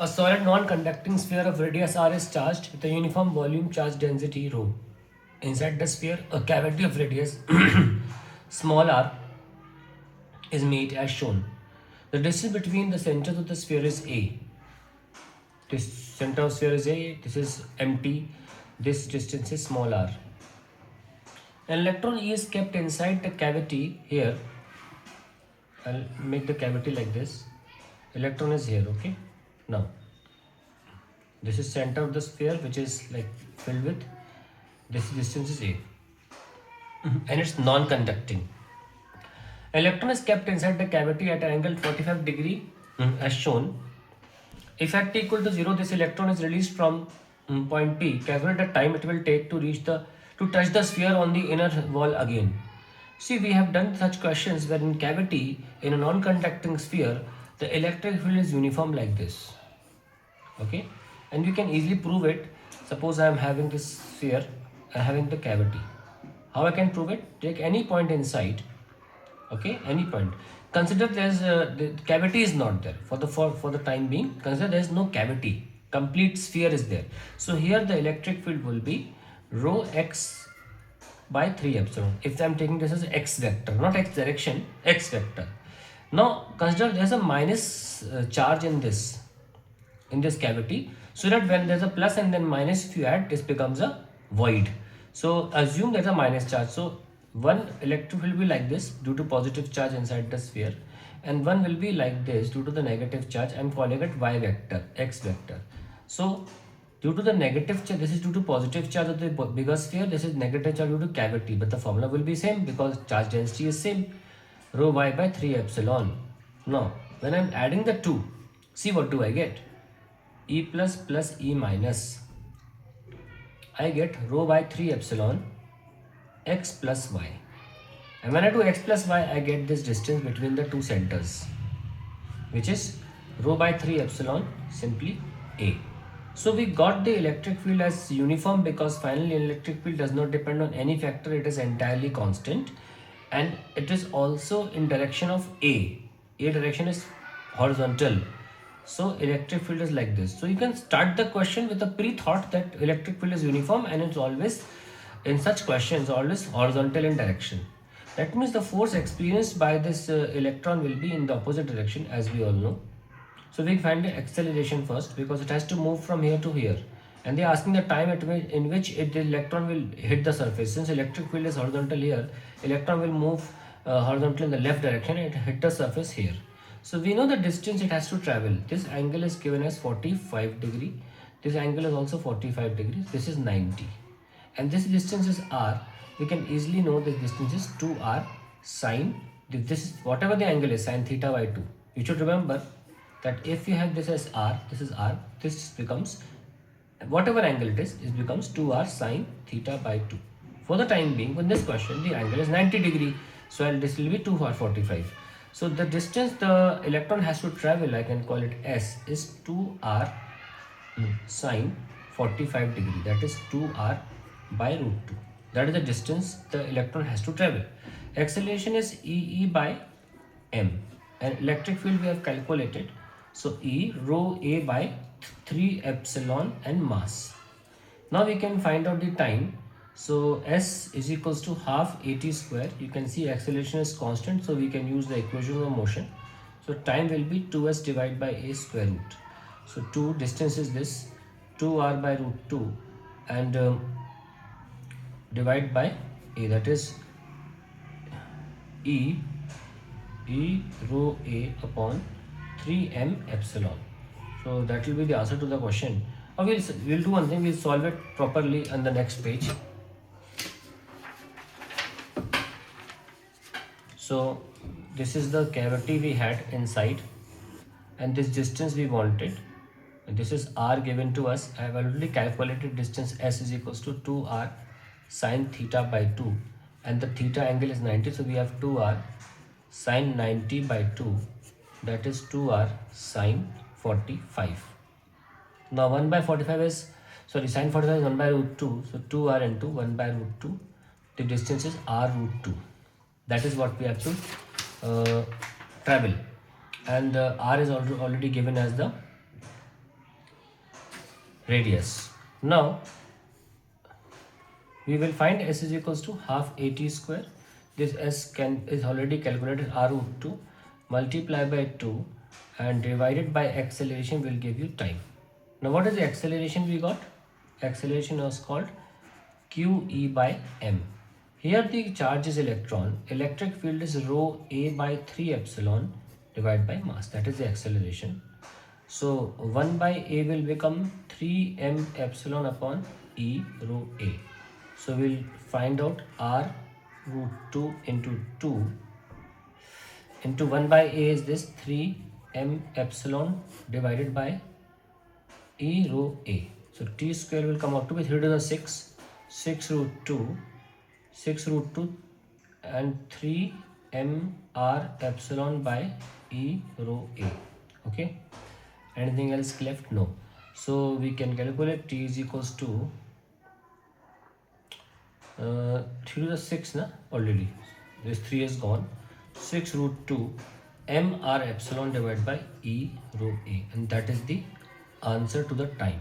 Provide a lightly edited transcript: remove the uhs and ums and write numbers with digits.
A solid non-conducting sphere of radius r is charged with a uniform volume charge density rho. Inside the sphere, a cavity of radius small r is made as shown. The distance between the centers of the sphere is a. This center of sphere is a. This is empty. This distance is small r. An electron E is kept inside the cavity here. I'll make the cavity like this. Electron is here, okay? Now, this is center of the sphere which is like filled with, this distance is A. And it's non-conducting. Electron is kept inside the cavity at an angle 45 degree as shown. If at t equal to 0, this electron is released from point P. Calculate the time it will take to touch the sphere on the inner wall again. See, we have done such questions where in cavity in a non-conducting sphere the electric field is uniform like this. Okay, and you can easily prove it. Suppose I am having this sphere, I am having the cavity. How I can prove it? Take any point inside. Okay, any point. Consider the cavity is not there for the time being. Consider there is no cavity. Complete sphere is there. So here the electric field will be rho x by 3 epsilon. If I am taking this as x vector, not x direction, x vector. Now consider there is a minus charge in this cavity, so that when there's a plus and then minus, if you add, this becomes a void. So assume there's a minus charge. So one electron will be like this due to positive charge inside the sphere, and one will be like this due to the negative charge. I'm calling it y vector, x vector. So due to the negative charge, this is due to positive charge of the bigger sphere, this is negative charge due to cavity, but the formula will be same because charge density is same, rho y by 3 epsilon. Now when I'm adding the two, see what do I get? E plus plus E minus, I get rho by 3 epsilon x plus y, and when I do x plus y, I get this distance between the two centers, which is rho by 3 epsilon, simply A. So we got the electric field as uniform because finally electric field does not depend on any factor, it is entirely constant, and it is also in direction of A. A direction is horizontal. So electric field is like this. So you can start the question with a pre-thought that electric field is uniform, and it's always, in such questions, always horizontal in direction. That means the force experienced by this electron will be in the opposite direction, as we all know. So we find the acceleration first because it has to move from here to here, and they are asking the time in which the electron will hit the surface. Since electric field is horizontal here, electron will move horizontally in the left direction and it hit the surface here. So we know the distance it has to travel. This angle is given as 45 degree. This angle is also 45 degrees. This is 90. And this distance is r. We can easily know this distance is 2r sine. This is whatever the angle is, sine theta by 2. You should remember that if you have this as r, this is r, this becomes, whatever angle it becomes 2r sine theta by 2. For the time being, in this question, the angle is 90 degree. So this will be 2r 45. So the distance the electron has to travel, I can call it S, is 2r sine 45 degree. That is 2r by root 2. That is the distance the electron has to travel. Acceleration is E by m. And electric field we have calculated. So E rho A by 3 epsilon and mass. Now we can find out the time. So S is equals to half at square. You can see acceleration is constant, so we can use the equation of motion. So time will be 2s divided by a square root. So 2 distance is this, 2r by root 2, and divide by a, that is E rho A upon 3m epsilon. So that will be the answer to the question. Or we'll do one thing, we'll solve it properly on the next page. So this is the cavity we had inside, and this distance we wanted, and this is r given to us. I have already calculated distance S is equals to 2r sine theta by 2, and the theta angle is 90, so we have 2r sine 90 by 2, that is 2r sine 45. Now 1 by 45 is, sorry, sine 45 is 1 by root 2, so 2r into 1 by root 2, the distance is r root 2. That is what we have to travel, and r is already given as the radius. Now we will find s is equals to half at square. This s is already calculated, r root 2 multiply by 2 and divided by acceleration will give you time. Now what is the acceleration we got? Acceleration was called QE by m. Here the charge is electron. Electric field is rho a by 3 epsilon divided by mass. That is the acceleration. So 1 by a will become 3m epsilon upon e rho a. So we'll find out r root 2 into 2 into 1 by a is this 3m epsilon divided by e rho a. So t square will come out to be 3 to the 6, 6 root 2, 6 root 2 and 3 m r epsilon by e rho a. Okay, anything else left? No. So we can calculate t is equals to 3 to the 6 na already, this 3 is gone, 6 root 2 m r epsilon divided by e rho a, and that is the answer to the time.